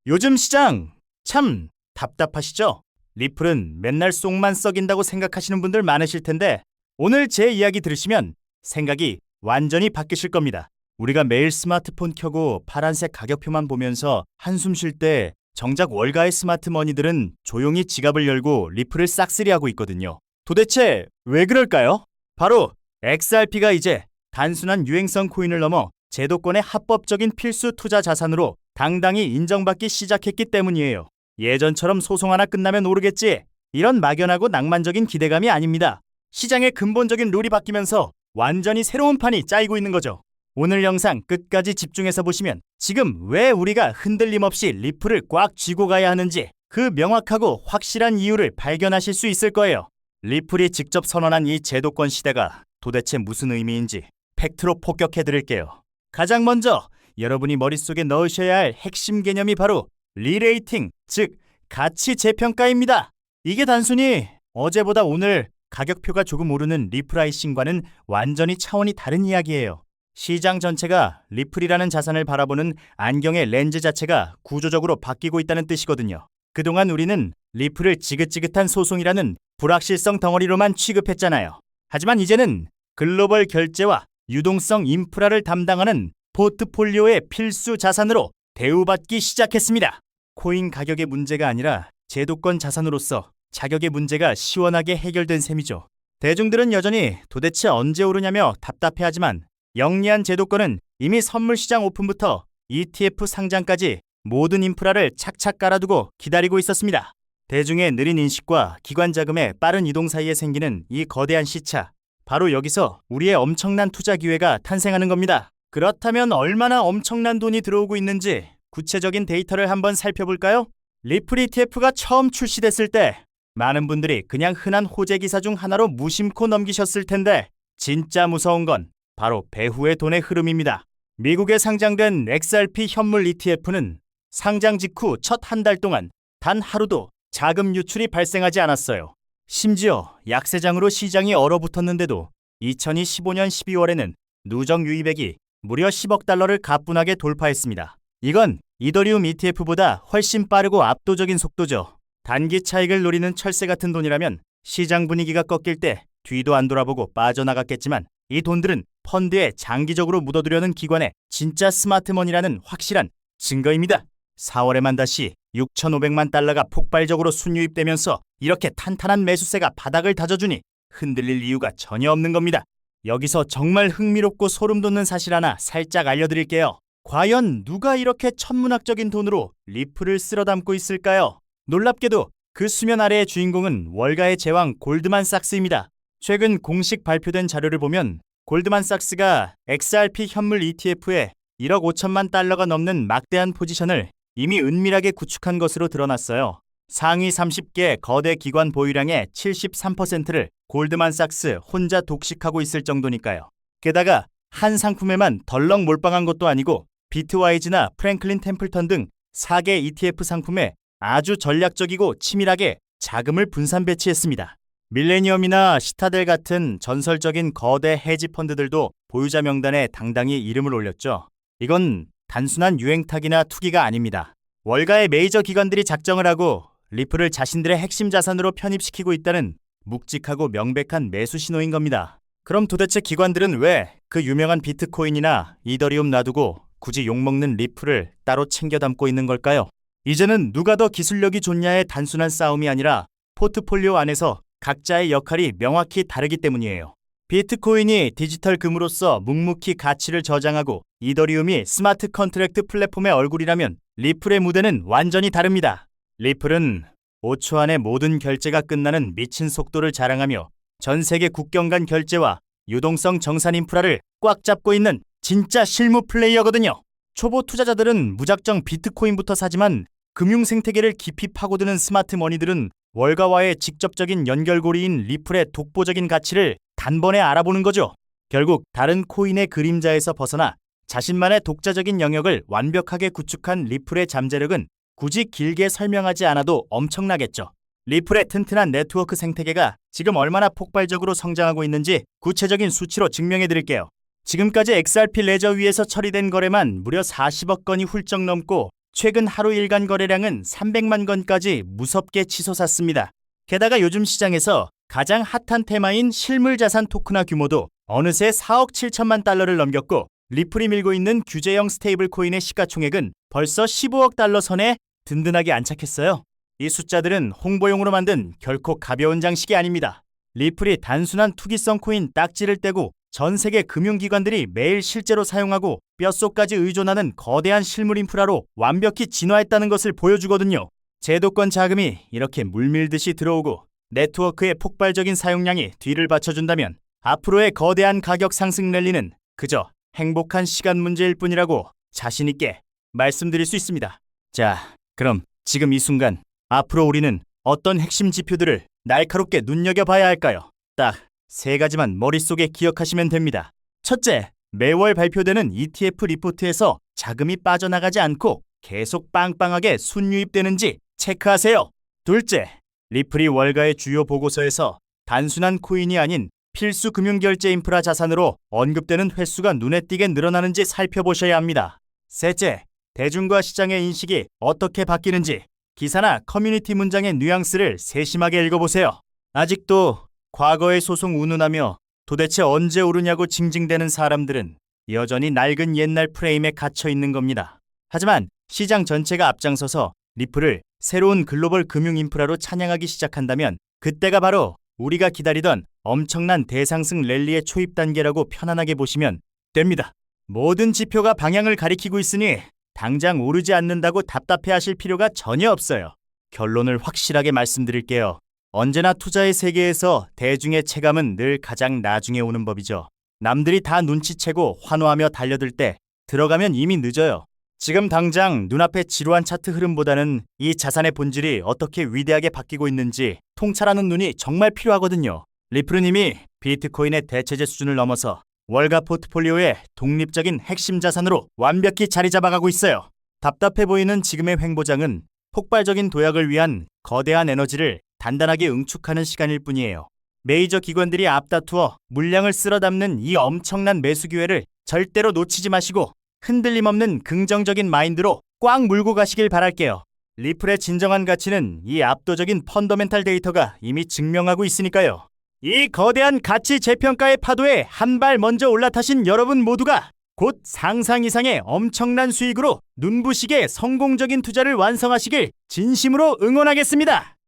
요즘 시장 참 답답하시죠? 리플은 맨날 쏙만 썩인다고 생각하시는 분들 많으실 텐데 오늘 제 이야기 들으시면 생각이 완전히 바뀌실 겁니다. 우리가 매일 스마트폰 켜고 파란색 가격표만 보면서 한숨 쉴 때 정작 월가의 스마트머니들은 조용히 지갑을 열고 리플을 싹쓸이하고 있거든요. 도대체 왜 그럴까요? 바로 XRP가 이제 단순한 유행성 코인을 넘어 제도권의 합법적인 필수 투자 자산으로 당당히 인정받기 시작했기 때문이에요. 예전처럼 소송 하나 끝나면 오르겠지. 이런 막연하고 낭만적인 기대감이 아닙니다. 시장의 근본적인 룰이 바뀌면서 완전히 새로운 판이 짜이고 있는 거죠. 오늘 영상 끝까지 집중해서 보시면 지금 왜 우리가 흔들림 없이 리플을 꽉 쥐고 가야 하는지 그 명확하고 확실한 이유를 발견하실 수 있을 거예요. 리플이 직접 선언한 이 제도권 시대가 도대체 무슨 의미인지 팩트로 폭격해 드릴게요. 가장 먼저 여러분이 머릿속에 넣으셔야 할 핵심 개념이 바로 리레이팅, 즉 가치 재평가입니다. 이게 단순히 어제보다 오늘 가격표가 조금 오르는 리프라이싱과는 완전히 차원이 다른 이야기예요. 시장 전체가 리플이라는 자산을 바라보는 안경의 렌즈 자체가 구조적으로 바뀌고 있다는 뜻이거든요. 그동안 우리는 리플을 지긋지긋한 소송이라는 불확실성 덩어리로만 취급했잖아요. 하지만 이제는 글로벌 결제와 유동성 인프라를 담당하는 포트폴리오의 필수 자산으로 대우받기 시작했습니다. 코인 가격의 문제가 아니라 제도권 자산으로서 자격의 문제가 시원하게 해결된 셈이죠. 대중들은 여전히 도대체 언제 오르냐며 답답해하지만 영리한 제도권은 이미 선물시장 오픈부터 ETF 상장까지 모든 인프라를 착착 깔아두고 기다리고 있었습니다. 대중의 느린 인식과 기관 자금의 빠른 이동 사이에 생기는 이 거대한 시차, 바로 여기서 우리의 엄청난 투자 기회가 탄생하는 겁니다. 그렇다면 얼마나 엄청난 돈이 들어오고 있는지 구체적인 데이터를 한번 살펴볼까요? 리플 ETF가 처음 출시됐을 때 많은 분들이 그냥 흔한 호재 기사 중 하나로 무심코 넘기셨을 텐데 진짜 무서운 건 바로 배후의 돈의 흐름입니다. 미국에 상장된 XRP 현물 ETF는 상장 직후 첫 한 달 동안 단 하루도 자금 유출이 발생하지 않았어요. 심지어 약세장으로 시장이 얼어붙었는데도 2015년 12월에는 누적 유입액이 무려 10억 달러를 가뿐하게 돌파했습니다. 이건 이더리움 ETF보다 훨씬 빠르고 압도적인 속도죠. 단기 차익을 노리는 철새 같은 돈이라면 시장 분위기가 꺾일 때 뒤도 안 돌아보고 빠져나갔겠지만 이 돈들은 펀드에 장기적으로 묻어두려는 기관의 진짜 스마트머니라는 확실한 증거입니다. 4월에만 다시 6,500만 달러가 폭발적으로 순유입되면서 이렇게 탄탄한 매수세가 바닥을 다져주니 흔들릴 이유가 전혀 없는 겁니다. 여기서 정말 흥미롭고 소름 돋는 사실 하나 살짝 알려드릴게요. 과연 누가 이렇게 천문학적인 돈으로 리플을 쓸어 담고 있을까요? 놀랍게도 그 수면 아래의 주인공은 월가의 제왕 골드만삭스입니다. 최근 공식 발표된 자료를 보면 골드만삭스가 XRP 현물 ETF에 1억 5천만 달러가 넘는 막대한 포지션을 이미 은밀하게 구축한 것으로 드러났어요. 상위 30개 거대 기관 보유량의 73%를 골드만삭스 혼자 독식하고 있을 정도니까요. 게다가 한 상품에만 덜렁 몰빵한 것도 아니고 비트와이즈나 프랭클린 템플턴 등 4개 ETF 상품에 아주 전략적이고 치밀하게 자금을 분산 배치했습니다. 밀레니엄이나 시타델 같은 전설적인 거대 헤지 펀드들도 보유자 명단에 당당히 이름을 올렸죠. 이건 단순한 유행탁이나 투기가 아닙니다. 월가의 메이저 기관들이 작정을 하고 리플을 자신들의 핵심 자산으로 편입시키고 있다는 묵직하고 명백한 매수 신호인 겁니다. 그럼 도대체 기관들은 왜 그 유명한 비트코인이나 이더리움 놔두고 굳이 욕먹는 리플을 따로 챙겨 담고 있는 걸까요? 이제는 누가 더 기술력이 좋냐의 단순한 싸움이 아니라 포트폴리오 안에서 각자의 역할이 명확히 다르기 때문이에요. 비트코인이 디지털 금으로서 묵묵히 가치를 저장하고 이더리움이 스마트 컨트랙트 플랫폼의 얼굴이라면 리플의 무대는 완전히 다릅니다. 리플은 5초 안에 모든 결제가 끝나는 미친 속도를 자랑하며 전 세계 국경 간 결제와 유동성 정산 인프라를 꽉 잡고 있는 진짜 실무 플레이어거든요. 초보 투자자들은 무작정 비트코인부터 사지만 금융 생태계를 깊이 파고드는 스마트 머니들은 월가와의 직접적인 연결고리인 리플의 독보적인 가치를 단번에 알아보는 거죠. 결국 다른 코인의 그림자에서 벗어나 자신만의 독자적인 영역을 완벽하게 구축한 리플의 잠재력은 굳이 길게 설명하지 않아도 엄청나겠죠. 리플의 튼튼한 네트워크 생태계가 지금 얼마나 폭발적으로 성장하고 있는지 구체적인 수치로 증명해 드릴게요. 지금까지 XRP 레저 위에서 처리된 거래만 무려 40억 건이 훌쩍 넘고 최근 하루 일간 거래량은 300만 건까지 무섭게 치솟았습니다. 게다가 요즘 시장에서 가장 핫한 테마인 실물 자산 토크나 규모도 어느새 4억 7천만 달러를 넘겼고 리플이 밀고 있는 규제형 스테이블 코인의 시가총액은 벌써 15억 달러 선에 든든하게 안착했어요. 이 숫자들은 홍보용으로 만든 결코 가벼운 장식이 아닙니다. 리플이 단순한 투기성 코인 딱지를 떼고 전 세계 금융기관들이 매일 실제로 사용하고 뼛속까지 의존하는 거대한 실물 인프라로 완벽히 진화했다는 것을 보여주거든요. 제도권 자금이 이렇게 물밀듯이 들어오고 네트워크의 폭발적인 사용량이 뒤를 받쳐준다면 앞으로의 거대한 가격 상승 랠리는 그저 행복한 시간 문제일 뿐이라고 자신있게 말씀드릴 수 있습니다. 자, 그럼 지금 이 순간 앞으로 우리는 어떤 핵심 지표들을 날카롭게 눈여겨봐야 할까요? 딱 3가지만 머릿속에 기억하시면 됩니다. 첫째, 매월 발표되는 ETF 리포트에서 자금이 빠져나가지 않고 계속 빵빵하게 순유입되는지 체크하세요. 둘째, 리플이 월가의 주요 보고서에서 단순한 코인이 아닌 필수 금융결제 인프라 자산으로 언급되는 횟수가 눈에 띄게 늘어나는지 살펴보셔야 합니다. 셋째, 대중과 시장의 인식이 어떻게 바뀌는지 기사나 커뮤니티 문장의 뉘앙스를 세심하게 읽어보세요. 아직도 과거의 소송 운운하며 도대체 언제 오르냐고 징징대는 사람들은 여전히 낡은 옛날 프레임에 갇혀 있는 겁니다. 하지만 시장 전체가 앞장서서 리플을 새로운 글로벌 금융 인프라로 찬양하기 시작한다면 그때가 바로 우리가 기다리던 엄청난 대상승 랠리의 초입 단계라고 편안하게 보시면 됩니다. 모든 지표가 방향을 가리키고 있으니 당장 오르지 않는다고 답답해하실 필요가 전혀 없어요. 결론을 확실하게 말씀드릴게요. 언제나 투자의 세계에서 대중의 체감은 늘 가장 나중에 오는 법이죠. 남들이 다 눈치채고 환호하며 달려들 때 들어가면 이미 늦어요. 지금 당장 눈앞의 지루한 차트 흐름보다는 이 자산의 본질이 어떻게 위대하게 바뀌고 있는지 통찰하는 눈이 정말 필요하거든요. 리플은 이미 비트코인의 대체제 수준을 넘어서 월가 포트폴리오의 독립적인 핵심 자산으로 완벽히 자리 잡아가고 있어요. 답답해 보이는 지금의 횡보장은 폭발적인 도약을 위한 거대한 에너지를 단단하게 응축하는 시간일 뿐이에요. 메이저 기관들이 앞다투어 물량을 쓸어 담는 이 엄청난 매수 기회를 절대로 놓치지 마시고 흔들림 없는 긍정적인 마인드로 꽉 물고 가시길 바랄게요. 리플의 진정한 가치는 이 압도적인 펀더멘탈 데이터가 이미 증명하고 있으니까요. 이 거대한 가치 재평가의 파도에 한 발 먼저 올라타신 여러분 모두가 곧 상상 이상의 엄청난 수익으로 눈부시게 성공적인 투자를 완성하시길 진심으로 응원하겠습니다.